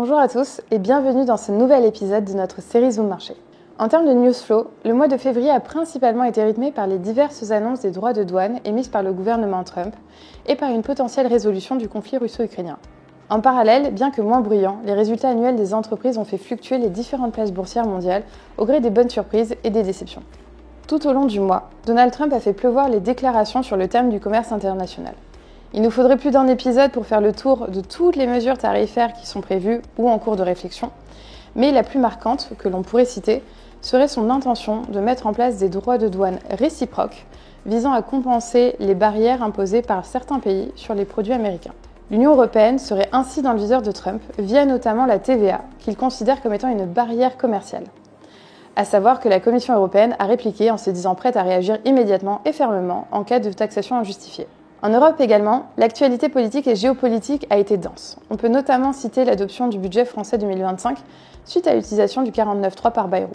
Bonjour à tous et bienvenue dans ce nouvel épisode de notre série Zoom Marché. En termes de news flow, le mois de février a principalement été rythmé par les diverses annonces des droits de douane émises par le gouvernement Trump et par une potentielle résolution du conflit russo-ukrainien. En parallèle, bien que moins bruyants, les résultats annuels des entreprises ont fait fluctuer les différentes places boursières mondiales au gré des bonnes surprises et des déceptions. Tout au long du mois, Donald Trump a fait pleuvoir les déclarations sur le thème du commerce international. Il nous faudrait plus d'un épisode pour faire le tour de toutes les mesures tarifaires qui sont prévues ou en cours de réflexion, mais la plus marquante, que l'on pourrait citer, serait son intention de mettre en place des droits de douane réciproques visant à compenser les barrières imposées par certains pays sur les produits américains. L'Union européenne serait ainsi dans le viseur de Trump via notamment la TVA, qu'il considère comme étant une barrière commerciale. À savoir que la Commission européenne a répliqué en se disant prête à réagir immédiatement et fermement en cas de taxation injustifiée. En Europe également, l'actualité politique et géopolitique a été dense. On peut notamment citer l'adoption du budget français 2025 suite à l'utilisation du 49.3 par Bayrou.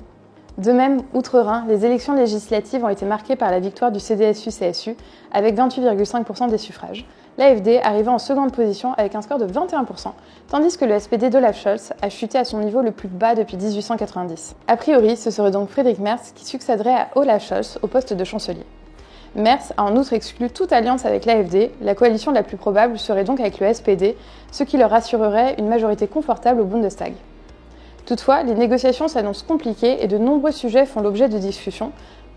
De même, outre-Rhin, les élections législatives ont été marquées par la victoire du CDSU-CSU avec 28,5% des suffrages, l'AfD arrivant en seconde position avec un score de 21%, tandis que le SPD d'Olaf Scholz a chuté à son niveau le plus bas depuis 1890. A priori, ce serait donc Friedrich Merz qui succéderait à Olaf Scholz au poste de chancelier. Merz a en outre exclu toute alliance avec l'AfD, la coalition la plus probable serait donc avec le SPD, ce qui leur assurerait une majorité confortable au Bundestag. Toutefois, les négociations s'annoncent compliquées et de nombreux sujets font l'objet de discussions,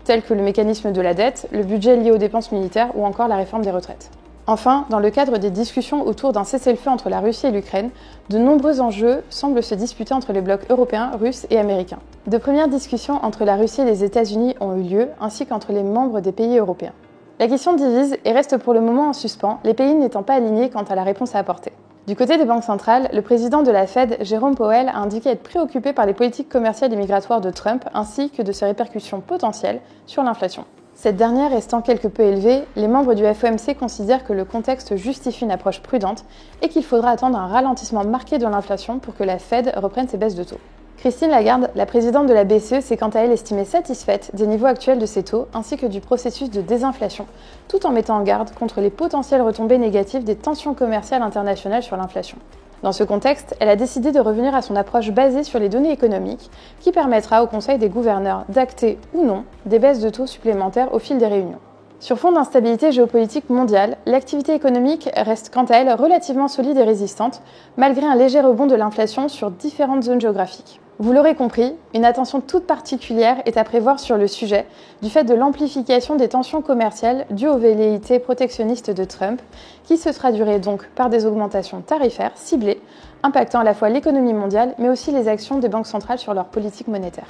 tels que le mécanisme de la dette, le budget lié aux dépenses militaires ou encore la réforme des retraites. Enfin, dans le cadre des discussions autour d'un cessez-le-feu entre la Russie et l'Ukraine, de nombreux enjeux semblent se disputer entre les blocs européens, russes et américains. De premières discussions entre la Russie et les États-Unis ont eu lieu, ainsi qu'entre les membres des pays européens. La question divise et reste pour le moment en suspens, les pays n'étant pas alignés quant à la réponse à apporter. Du côté des banques centrales, le président de la Fed, Jérôme Powell, a indiqué être préoccupé par les politiques commerciales et migratoires de Trump, ainsi que de ses répercussions potentielles sur l'inflation. Cette dernière restant quelque peu élevée, les membres du FOMC considèrent que le contexte justifie une approche prudente et qu'il faudra attendre un ralentissement marqué de l'inflation pour que la Fed reprenne ses baisses de taux. Christine Lagarde, la présidente de la BCE, s'est quant à elle estimée satisfaite des niveaux actuels de ces taux ainsi que du processus de désinflation, tout en mettant en garde contre les potentielles retombées négatives des tensions commerciales internationales sur l'inflation. Dans ce contexte, elle a décidé de revenir à son approche basée sur les données économiques qui permettra au Conseil des gouverneurs d'acter ou non des baisses de taux supplémentaires au fil des réunions. Sur fond d'instabilité géopolitique mondiale, l'activité économique reste quant à elle relativement solide et résistante, malgré un léger rebond de l'inflation sur différentes zones géographiques. Vous l'aurez compris, une attention toute particulière est à prévoir sur le sujet, du fait de l'amplification des tensions commerciales dues aux velléités protectionnistes de Trump, qui se traduiraient donc par des augmentations tarifaires ciblées, impactant à la fois l'économie mondiale, mais aussi les actions des banques centrales sur leur politique monétaire.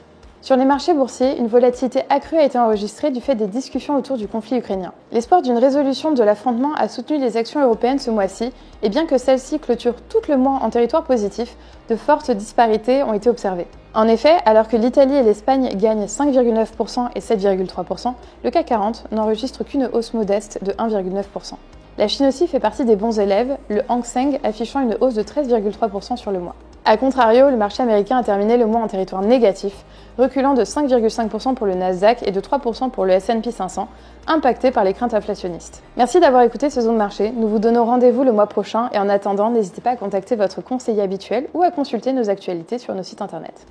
Sur les marchés boursiers, une volatilité accrue a été enregistrée du fait des discussions autour du conflit ukrainien. L'espoir d'une résolution de l'affrontement a soutenu les actions européennes ce mois-ci, et bien que celles-ci clôturent tout le mois en territoire positif, de fortes disparités ont été observées. En effet, alors que l'Italie et l'Espagne gagnent 5,9% et 7,3%, le CAC 40 n'enregistre qu'une hausse modeste de 1,9%. La Chine aussi fait partie des bons élèves, le Hang Seng affichant une hausse de 13,3% sur le mois. A contrario, le marché américain a terminé le mois en territoire négatif, reculant de 5,5% pour le Nasdaq et de 3% pour le S&P 500, impacté par les craintes inflationnistes. Merci d'avoir écouté ce Zoom Marché, nous vous donnons rendez-vous le mois prochain et en attendant, n'hésitez pas à contacter votre conseiller habituel ou à consulter nos actualités sur nos sites internet.